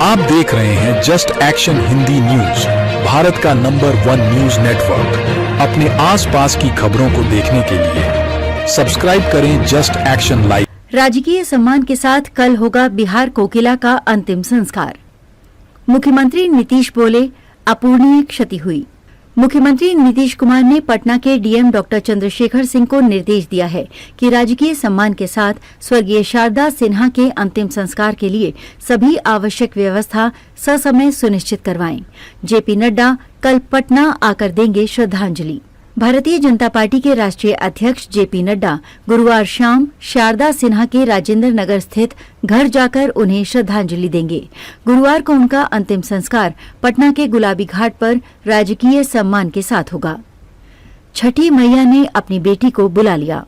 आप देख रहे हैं just action Hindi news, Bharat का नंबर 1 न्यूज नेटवर्क। अपने आसपास की खबरों को देखने के लिए सब्सक्राइब करें जस्ट एक्शन लाइव। राजकीय सम्मान के साथ कल होगा बिहार कोकिला का अंतिम संस्कार। मुख्यमंत्री नीतीश बोले, अपूरणीय क्षति हुई। मुख्यमंत्री नीतीश कुमार ने पटना के डीएम डॉक्टर चंद्रशेखर सिंह को निर्देश दिया है कि राजकीय सम्मान के साथ स्वर्गीय शारदा सिन्हा के अंतिम संस्कार के लिए सभी आवश्यक व्यवस्था ससमय सुनिश्चित करवाएं। जेपी नड्डा कल पटना आकर देंगे श्रद्धांजलि। भारतीय जनता पार्टी के राष्ट्रीय अध्यक्ष जेपी नड्डा गुरुवार शाम शारदा सिन्हा के राजेंद्र नगर स्थित घर जाकर उन्हें श्रद्धांजलि देंगे। गुरुवार को उनका अंतिम संस्कार पटना के गुलाबी घाट पर राजकीय सम्मान के साथ होगा। छठी मैया ने अपनी बेटी को बुला लिया।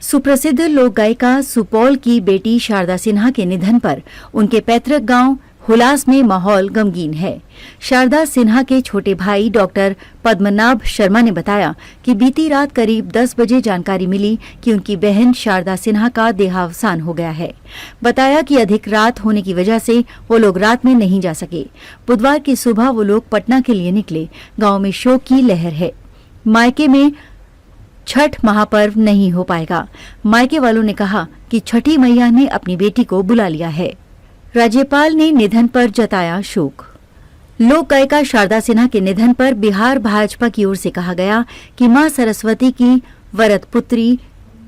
सुप्रसिद्ध लोक गायिका सुपौल की बेटी शारदा सिन्हा के निधन पर उनके पैतृक गांव हुलास में माहौल गमगीन है। शारदा सिन्हा के छोटे भाई डॉक्टर पद्मनाभ शर्मा ने बताया कि बीती रात करीब 10 बजे जानकारी मिली कि उनकी बहन शारदा सिन्हा का देहावसान हो गया है। बताया कि अधिक रात होने की वजह से वो लोग रात में नहीं जा सके। बुधवार की सुबह वो लोग पटना के लिए निकले। गांव में शोक की लहर है। मायके में छठ महापर्व नहीं हो पाएगा। मायके वालों ने कहा कि छठी मैया ने अपनी बेटी को बुला लिया है। राज्यपाल ने निधन पर जताया शोक। लोक गायिका शारदा सिन्हा के निधन पर बिहार भाजपा की ओर से कहा गया कि मां सरस्वती की वरद पुत्री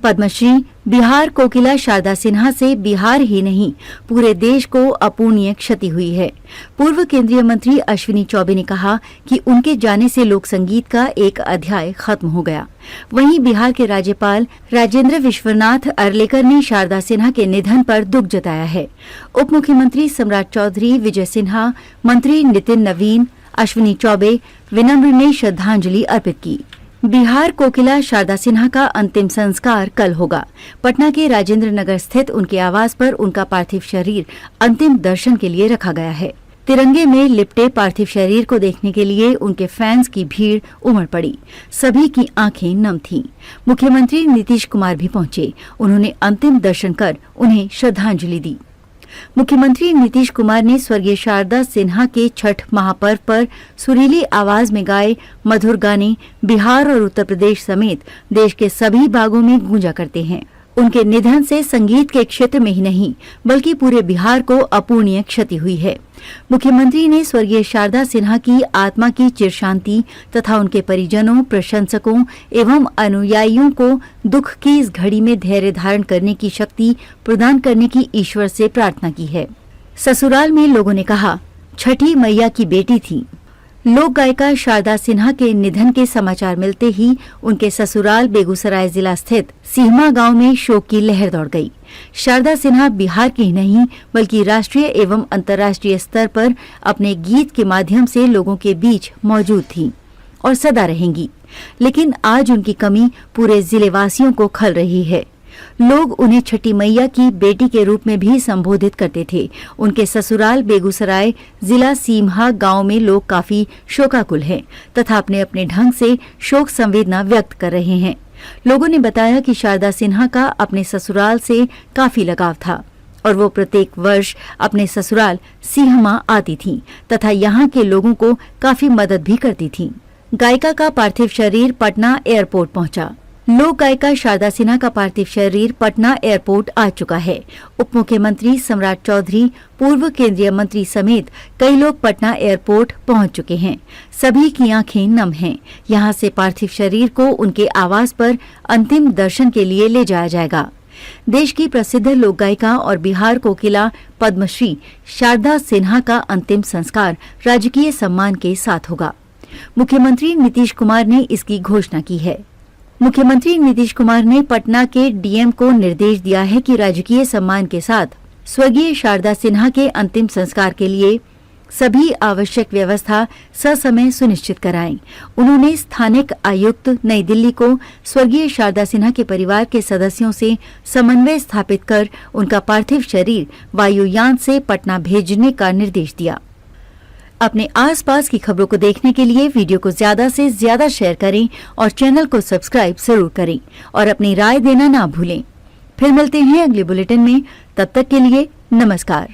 पद्मश्री बिहार कोकिला शारदा सिन्हा से बिहार ही नहीं पूरे देश को अपूरणीय क्षति हुई है। पूर्व केंद्रीय मंत्री अश्विनी चौबे ने कहा कि उनके जाने से लोक संगीत का एक अध्याय खत्म हो गया। वहीं बिहार के राज्यपाल राजेंद्र विश्वनाथ अर्लेकर ने शारदा सिन्हा के निधन पर दुख जताया है। उप मुख्यमंत्री सम्राट चौधरी, विजय सिन्हा, मंत्री नितिन नवीन, अश्विनी चौबे, विनम्र ने श्रद्धांजलि अर्पित की। बिहार कोकिला शारदा सिन्हा का अंतिम संस्कार कल होगा। पटना के राजेंद्र नगर स्थित उनके आवास पर उनका पार्थिव शरीर अंतिम दर्शन के लिए रखा गया है। तिरंगे में लिपटे पार्थिव शरीर को देखने के लिए उनके फैंस की भीड़ उमड़ पड़ी। सभी की आंखें नम थीं। मुख्यमंत्री नीतीश कुमार भी पहुंचे। उन्होंने अंतिम दर्शन कर उन्हें श्रद्धांजलि दी। मुख्यमंत्री नीतीश कुमार ने स्वर्गीय शारदा सिन्हा के छठ महापर्व पर सुरीली आवाज में गाए मधुर गाने बिहार और उत्तर प्रदेश समेत देश के सभी भागों में गूंजा करते हैं। उनके निधन से संगीत के क्षेत्र में ही नहीं बल्कि पूरे बिहार को अपूरणीय क्षति हुई है। मुख्यमंत्री ने स्वर्गीय शारदा सिन्हा की आत्मा की चिर शांति तथा उनके परिजनों, प्रशंसकों एवं अनुयायियों को दुख की इस घड़ी में धैर्य धारण करने की शक्ति प्रदान करने की ईश्वर से प्रार्थना की है। ससुराल में लोगों ने कहा, छठी मैया की बेटी थी। लोक गायिका शारदा सिन्हा के निधन के समाचार मिलते ही उनके ससुराल बेगूसराय जिला स्थित सीहमा गांव में शोक की लहर दौड़ गई। शारदा सिन्हा बिहार की ही नहीं बल्कि राष्ट्रीय एवं अंतर्राष्ट्रीय स्तर पर अपने गीत के माध्यम से लोगों के बीच मौजूद थी और सदा रहेंगी। लेकिन आज उनकी कमी पूरे जिले वासियों को खल रही है। लोग उन्हें छठी मैया की बेटी के रूप में भी संबोधित करते थे। उनके ससुराल बेगूसराय जिला सीमहा गांव में लोग काफी शोकाकुल हैं तथा अपने अपने ढंग से शोक संवेदना व्यक्त कर रहे हैं। लोगों ने बताया कि शारदा सिन्हा का अपने ससुराल से काफी लगाव था और वो प्रत्येक वर्ष अपने ससुराल सीहमा आती थीं तथा यहाँ के लोगों को काफी मदद भी करती थीं। गायिका का पार्थिव शरीर पटना एयरपोर्ट पहुंचा। लोक गायिका शारदा सिन्हा का पार्थिव शरीर पटना एयरपोर्ट आ चुका है। उप मुख्यमंत्री सम्राट चौधरी, पूर्व केंद्रीय मंत्री समेत कई लोग पटना एयरपोर्ट पहुंच चुके हैं। सभी की आंखें नम हैं। यहां से पार्थिव शरीर को उनके आवास पर अंतिम दर्शन के लिए ले जाया जाएगा। देश की प्रसिद्ध लोक गायिका और बिहार कोकिला पद्मश्री शारदा सिन्हा का अंतिम संस्कार राजकीय सम्मान के साथ होगा। मुख्यमंत्री नीतीश कुमार ने इसकी घोषणा की है। मुख्यमंत्री नीतीश कुमार ने पटना के डीएम को निर्देश दिया है कि राजकीय सम्मान के साथ स्वर्गीय शारदा सिन्हा के अंतिम संस्कार के लिए सभी आवश्यक व्यवस्था ससमय सुनिश्चित कराएं। उन्होंने स्थानिक आयुक्त नई दिल्ली को स्वर्गीय शारदा सिन्हा के परिवार के सदस्यों से समन्वय स्थापित कर उनका पार्थिव शरीर वायुयान से पटना भेजने का निर्देश दिया। अपने आसपास की खबरों को देखने के लिए वीडियो को ज्यादा से ज्यादा शेयर करें और चैनल को सब्सक्राइब जरूर करें और अपनी राय देना ना भूलें। फिर मिलते हैं अगले बुलेटिन में। तब तक के लिए नमस्कार।